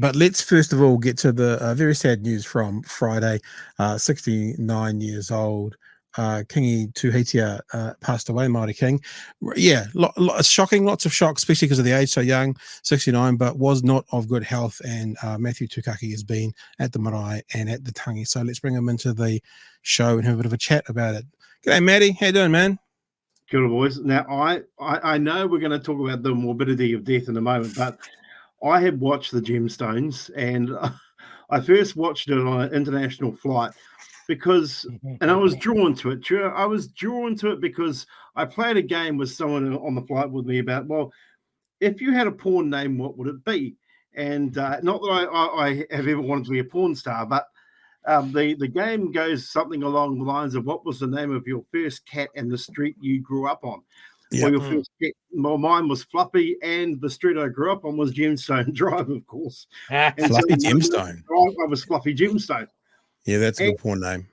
But let's first of all get to the very sad news from Friday. 69 years old, Kingi Tuheitia passed away, Māori King. Yeah, shocking, lots of shock, especially because of the age, so young, 69, but was not of good health. And Matthew Tukaki has been at the marae and at the tangi. So let's bring him into the show and have a bit of a chat about it. G'day, Matty. How you doing, man? Good, boys. Now, I know we're going to talk about the morbidity of death in a moment, but I had watched the Gemstones, and I first watched it on an international flight because, and I was drawn to it. I was drawn to it because I played a game with someone on the flight with me about, well, if you had a porn name, what would it be? And not that I have ever wanted to be a porn star, but the game goes something along the lines of what was the name of your first cat and the street you grew up on? Yep. Or your first cat, well, mine was Fluffy, and the street I grew up on was Gemstone Drive, of course. And Fluffy Gemstone. I was Fluffy Gemstone. Yeah, that's a good porn name.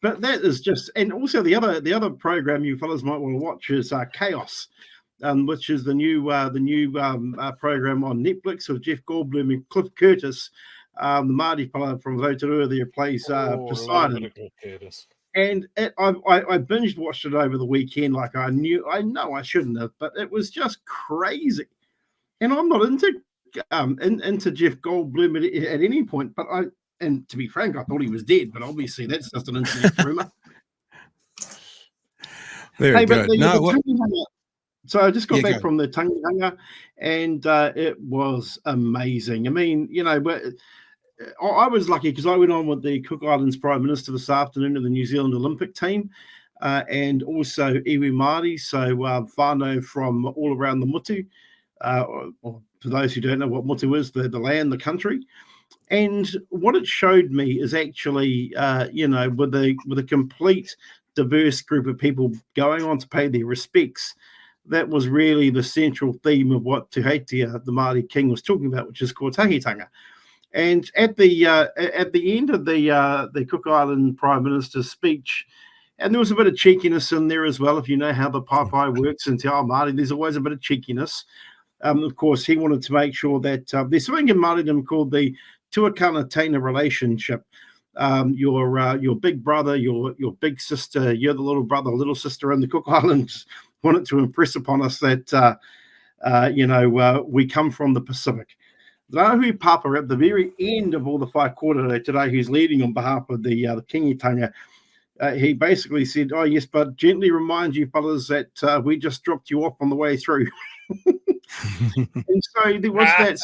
But that is just, and also the other program you fellas might want to watch is Chaos, which is the new program on Netflix with Jeff Goldblum and Cliff Curtis. The Māori fellow from Rotorua there plays Poseidon. And I binge watched it over the weekend like I know I shouldn't have, but it was just crazy. And I'm not into Jeff Goldblum at any point, but and to be frank, I thought he was dead, but obviously that's just an internet rumor. Very good. So I just got back from the tangi hanga, and it was amazing. I mean, but I was lucky because I went on with the Cook Islands Prime Minister this afternoon of the New Zealand Olympic team, and also iwi Māori, so whānau from all around the mutu. Or for those who don't know what mutu is, the land, the country. And what it showed me is actually, with a complete diverse group of people going on to pay their respects, that was really the central theme of what Tuheitia, the Māori King, was talking about, which is kōtahitanga. And at the end of the Cook Island Prime Minister's speech, and there was a bit of cheekiness in there as well. If you know how the papai works in Te Ao Māori, there's always a bit of cheekiness. Of course, he wanted to make sure that there's something in Māoridom called the tuakana taina relationship. Your big brother, your big sister, you're the little brother, little sister in the Cook Islands wanted to impress upon us that we come from the Pacific. Rahui Papa at the very end of all the whai kōrero today, who's leading on behalf of the Kingitanga, he basically said, "Oh yes, but gently remind you fellas that we just dropped you off on the way through." And so there was that.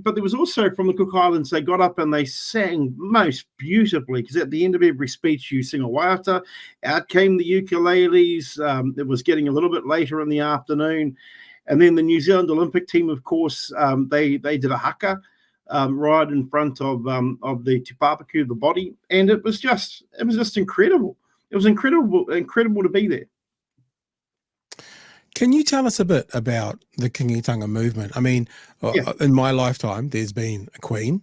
But there was also from the Cook Islands, they got up and they sang most beautifully, because at the end of every speech you sing a waiata. Out came the ukuleles. It was getting a little bit later in the afternoon. And then the New Zealand Olympic team, of course, they did a haka right in front of the Te Pāpaku, the body. And it was just incredible. It was incredible to be there. Can you tell us a bit about the Kingitanga movement? I mean, in my lifetime, there's been a queen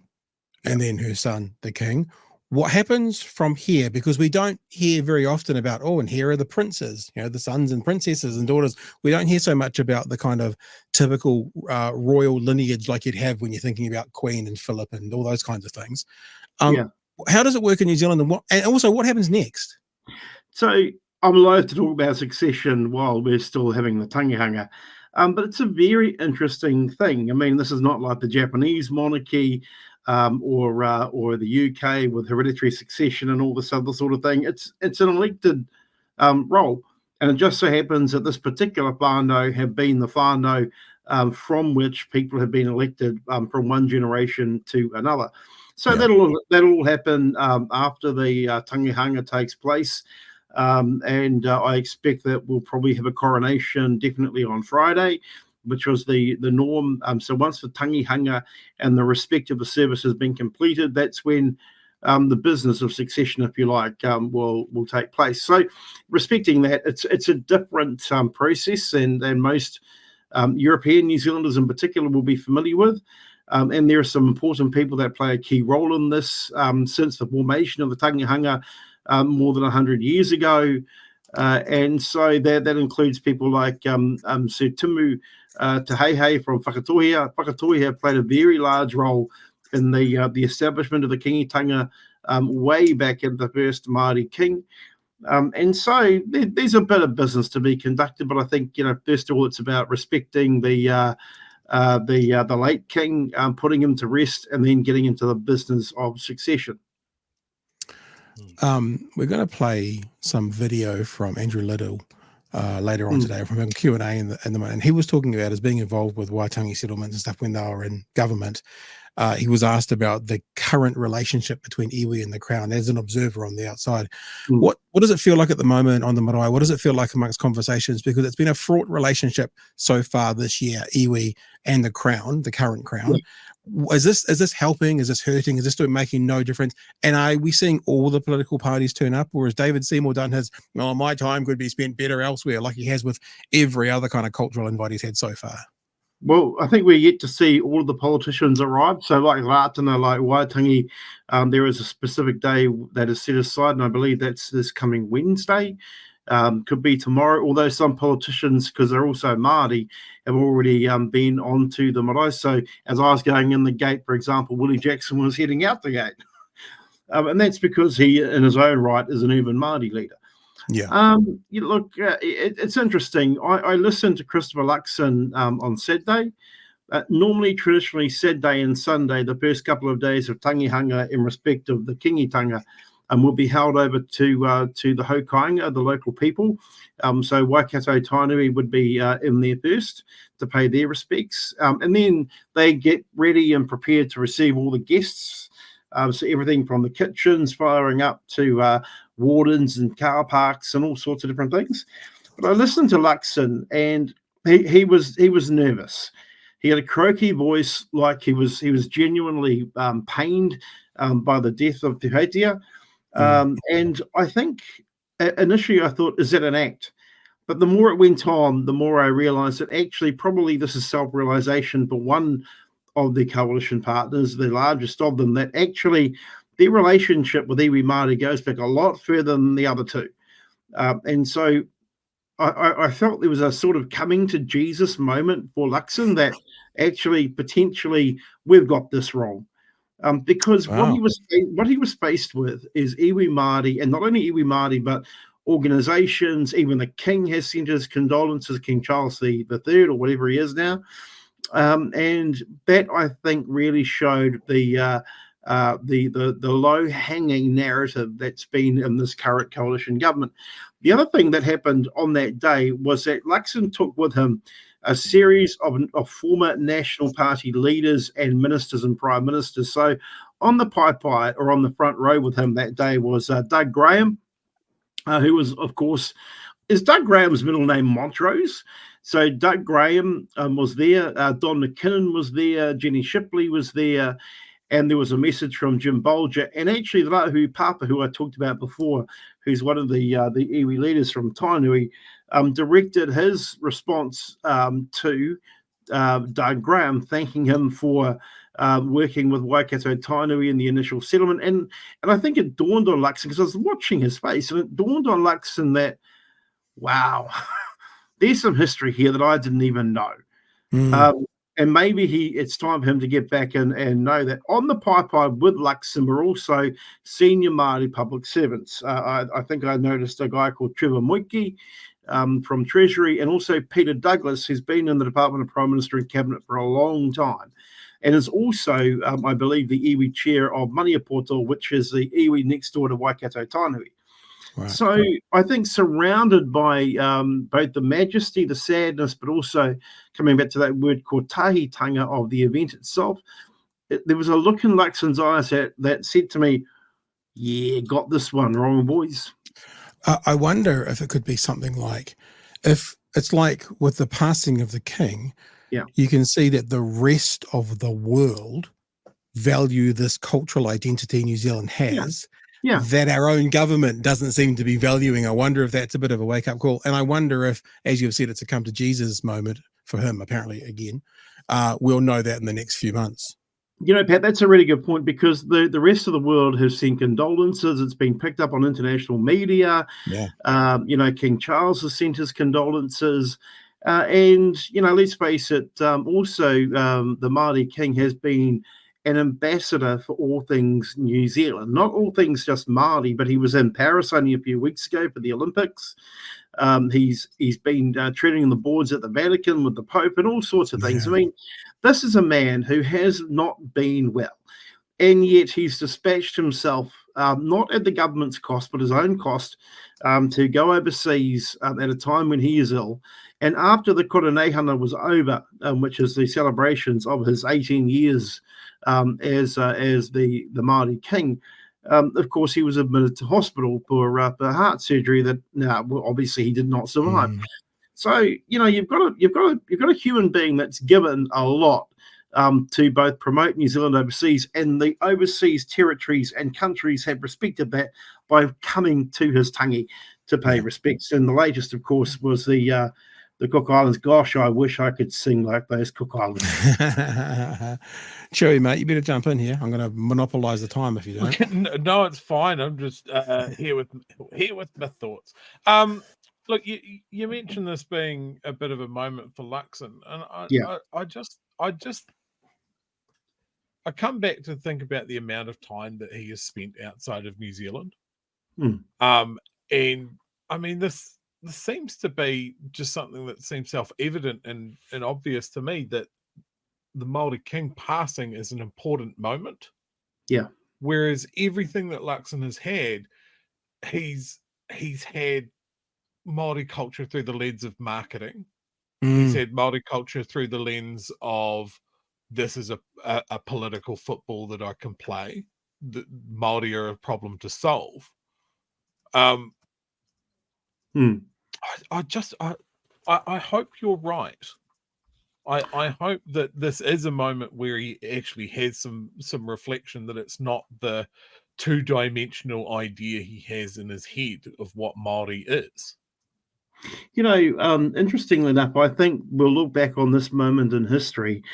and then her son, the king. What happens from here? Because we don't hear very often about, and here are the princes, the sons and princesses and daughters. We don't hear so much about the kind of typical royal lineage like you'd have when you're thinking about Queen and Philip and all those kinds of things. How does it work in New Zealand? And also, what happens next? So I'm loath to talk about succession while we're still having the tangihanga, but it's a very interesting thing. I mean, this is not like the Japanese monarchy or the UK with hereditary succession and all this other sort of thing. It's an elected role, and it just so happens that this particular whānau have been the whānau from which people have been elected from one generation to another. So that'll all happen after the tangihanga takes place. And I expect that we'll probably have a coronation definitely on Friday, which was the norm. So once the tangihanga and the respect of the service has been completed, that's when the business of succession, if you like, will take place. So respecting that, it's a different process than most European New Zealanders in particular will be familiar with. And there are some important people that play a key role in this since the formation of the tangihanga more than 100 years ago. And so that includes people like Sir Timu Tuheitia from Whakatūhia. Whakatūhia played a very large role in the establishment of the kingitanga way back in the first Māori king. And so there's a bit of business to be conducted, but I think, first of all, it's about respecting the late king, putting him to rest, and then getting into the business of succession. We're going to play some video from Andrew Liddell later on today from a Q&A and he was talking about as being involved with Waitangi settlements and stuff when they were in government. He was asked about the current relationship between iwi and the Crown as an observer on the outside. What does it feel like at the moment on the marae? What does it feel like amongst conversations? Because it's been a fraught relationship so far this year, iwi and the Crown, the current Crown. Yeah. Is this helping? Is this hurting? Is this making no difference? And are we seeing all the political parties turn up? Or has David Seymour done his, my time could be spent better elsewhere, like he has with every other kind of cultural invite he's had so far? Well, I think we're yet to see all of the politicians arrive. So like Rātana, like Waitangi, there is a specific day that is set aside, and I believe that's this coming Wednesday. Could be tomorrow, although some politicians, because they're also Māori, have already been onto the marae. So as I was going in the gate, for example, Willie Jackson was heading out the gate. And that's because he, in his own right, is an urban Māori leader. Yeah. Look, it's interesting. I listened to Christopher Luxon on Saturday. Normally, traditionally, Saturday and Sunday, the first couple of days of tangihanga in respect of the kingitanga will be held over to the Hokainga, the local people. So Waikato Tainui would be in there first to pay their respects. And then they get ready and prepared to receive all the guests. So everything from the kitchens firing up to wardens and car parks and all sorts of different things. But I listened to Luxon, and he was nervous. He had a croaky voice, like he was genuinely pained by the death of Tuheitia. And I think initially I thought, is that an act? But the more it went on, the more I realized that actually probably this is self-realization for one of the coalition partners, the largest of them, that actually their relationship with iwi Māori goes back a lot further than the other two. And so I felt there was a sort of coming to Jesus moment for Luxon, that actually potentially we've got this wrong. Because what he was faced with is iwi Māori, and not only iwi Māori, but organizations. Even the king has sent his condolences, King Charles III, or whatever he is now. And that, I think, really showed the low-hanging narrative that's been in this current coalition government. The other thing that happened on that day was that Luxon took with him a series of former National Party leaders and ministers and prime ministers. So on the pai, or on the front row with him that day, was Doug Graham, who was, of course, is Doug Graham's middle name Montrose. So Doug Graham was there. Don McKinnon was there. Jenny Shipley was there. And there was a message from Jim Bolger. And actually, the Rahu Papa, who I talked about before, who's one of the iwi leaders from Tainui, directed his response to Doug Graham, thanking him for working with Waikato Tainui in the initial settlement. And I think it dawned on Luxon, because I was watching his face, and it dawned on Luxon that, wow, there's some history here that I didn't even know. And maybe it's time for him to get back and know that on the pai with Luxon were also senior Māori public servants. I think I noticed a guy called Trevor Moiki from Treasury, and also Peter Douglas, who's been in the Department of Prime Minister and Cabinet for a long time, and is also, I believe, the iwi chair of Maniapoto, which is the iwi next door to Waikato Tainui. Right. So I think surrounded by both the majesty, the sadness, but also coming back to that word kotahitanga of the event itself, there was a look in Luxon's eyes that said to me, yeah, got this one wrong, boys. I wonder if it could be something like, if it's like with the passing of the king, you can see that the rest of the world value this cultural identity New Zealand has. That our own government doesn't seem to be valuing. I wonder if that's a bit of a wake-up call. And I wonder if, as you've said, it's a come to Jesus moment for him, apparently, again. We'll know that in the next few months. Pat, that's a really good point, because the rest of the world has sent condolences. It's been picked up on international media. Yeah. King Charles has sent his condolences. And, let's face it, also the Māori King has been an ambassador for all things New Zealand, not all things just Māori, but he was in Paris only a few weeks ago for the Olympics. He's been treading the boards at the Vatican with the Pope and all sorts of things. Yeah. I mean, this is a man who has not been well, and yet he's dispatched himself, not at the government's cost, but his own cost, to go overseas at a time when he is ill. And after the Koronehana was over, which is the celebrations of his 18 years as the Māori King, of course, he was admitted to hospital for heart surgery that obviously he did not survive. So you've got a human being that's given a lot to both promote New Zealand overseas, and the overseas territories and countries have respected that by coming to his tangi to pay respects. And the latest, of course, was the Cook Islands. Gosh, I wish I could sing like those Cook Islands. Chewy, mate, you better jump in here. I'm going to monopolize the time if you don't. No, it's fine. I'm just here with my thoughts. Look, you mentioned this being a bit of a moment for Luxon, and I come back to think about the amount of time that he has spent outside of New Zealand. And I mean, this seems to be just something that seems self-evident and obvious to me, that the Māori King passing is an important moment. Yeah. Whereas everything that Luxon has had, he's had Māori culture through the lens of marketing. He's had Māori culture through the lens of, this is a political football that I can play. The Māori are a problem to solve. I hope you're right. I hope that this is a moment where he actually has some reflection, that it's not the two-dimensional idea he has in his head of what Māori is. Interestingly enough, I think we'll look back on this moment in history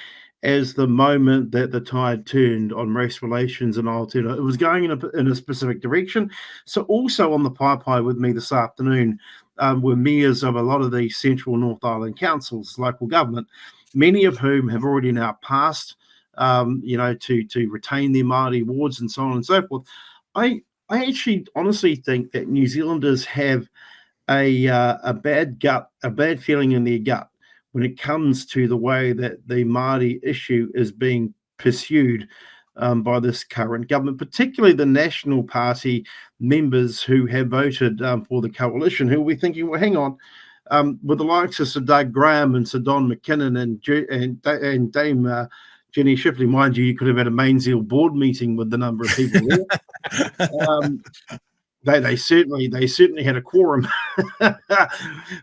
as the moment that the tide turned on race relations in Aotearoa. It was going in a specific direction. So also on the pai with me this afternoon were mayors of a lot of the Central North Island councils, local government, many of whom have already now passed, to retain their Māori wards and so on and so forth. I actually honestly think that New Zealanders have a bad feeling in their gut when it comes to the way that the Māori issue is being pursued by this current government, particularly the National Party members who have voted for the coalition, who will be thinking, well, hang on, with the likes of Sir Doug Graham and Sir Don McKinnon and Dame Jenny Shipley, mind you could have had a Mainzeal board meeting with the number of people there. They certainly had a quorum,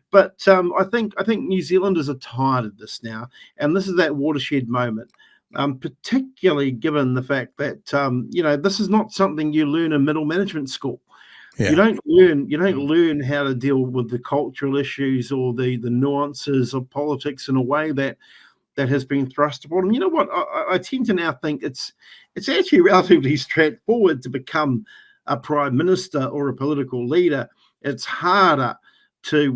but I think New Zealanders are tired of this now, and this is that watershed moment. Particularly given the fact that this is not something you learn in middle management school. Yeah. You don't learn how to deal with the cultural issues or the nuances of politics in a way that has been thrust upon them. You know what? I tend to now think it's actually relatively straightforward to become a prime minister or a political leader. It's harder to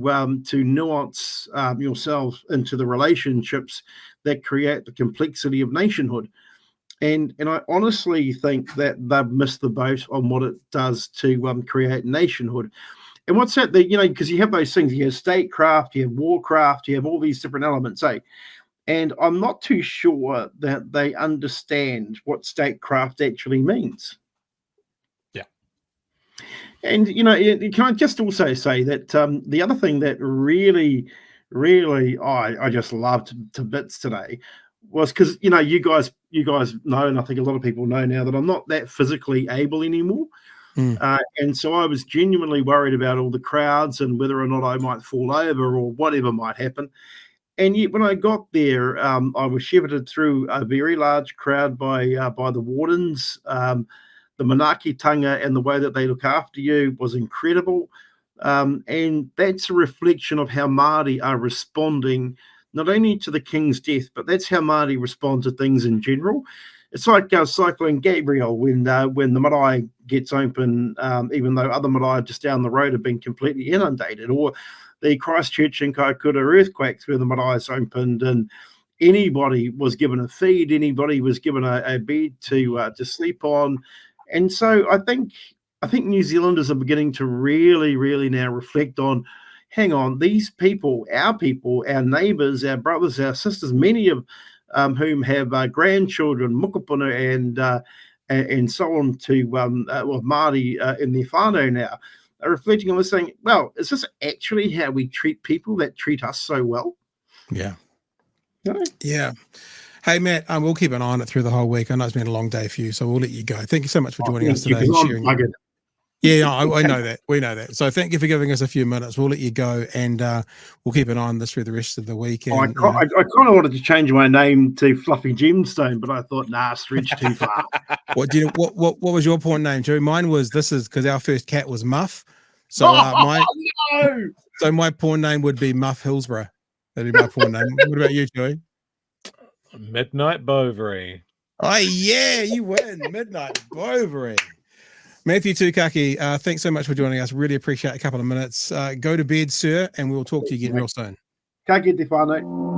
nuance yourself into the relationships that create the complexity of nationhood. And I honestly think that they've missed the boat on what it does to create nationhood. And what's that? Because you have those things, you have statecraft, you have warcraft, you have all these different elements, and I'm not too sure that they understand what statecraft actually means. Yeah. And, can I just also say that the other thing that really, really I just loved to bits today was, because, you guys know, and I think a lot of people know now, that I'm not that physically able anymore. And so I was genuinely worried about all the crowds and whether or not I might fall over or whatever might happen. And yet when I got there, I was shepherded through a very large crowd by the wardens. The manaakitanga and the way that they look after you was incredible. And that's a reflection of how Māori are responding, not only to the King's death, but that's how Māori respond to things in general. it's like Cyclone Gabriel when the marae gets open, even though other marae just down the road have been completely inundated, or the Christchurch and Kaikoura earthquakes where the marae opened and anybody was given a feed, anybody was given a bed to sleep on. And so I think New Zealanders are beginning to really now reflect on, hang on, these people, our neighbours, our brothers, our sisters, many of whom have grandchildren, mukapuna, and so on to Māori in their whānau now, are reflecting on this saying, well, is this actually how we treat people that treat us so well? Yeah. No? Yeah. Hey, Matt, we'll keep an eye on it through the whole week. I know it's been a long day for you, so we'll let you go. Thank you so much for joining us today and sharing. Yeah, I know that. We know that. So thank you for giving us a few minutes. We'll let you go, and we'll keep an eye on this through the rest of the week. And, I kind of wanted to change my name to Fluffy Gemstone, but I thought, nah, stretch too far. What was your porn name, Joe? Mine was, this is because our first cat was Muff. So so my porn name would be Muff Hillsborough. That'd be my porn name. What about you, Joey? Midnight Bovary. Oh yeah, you win. Midnight Bovary. Matthew Tukaki, thanks so much for joining us. Really appreciate a couple of minutes. Go to bed, sir, and we'll talk to you again real soon. Ka kite whānau.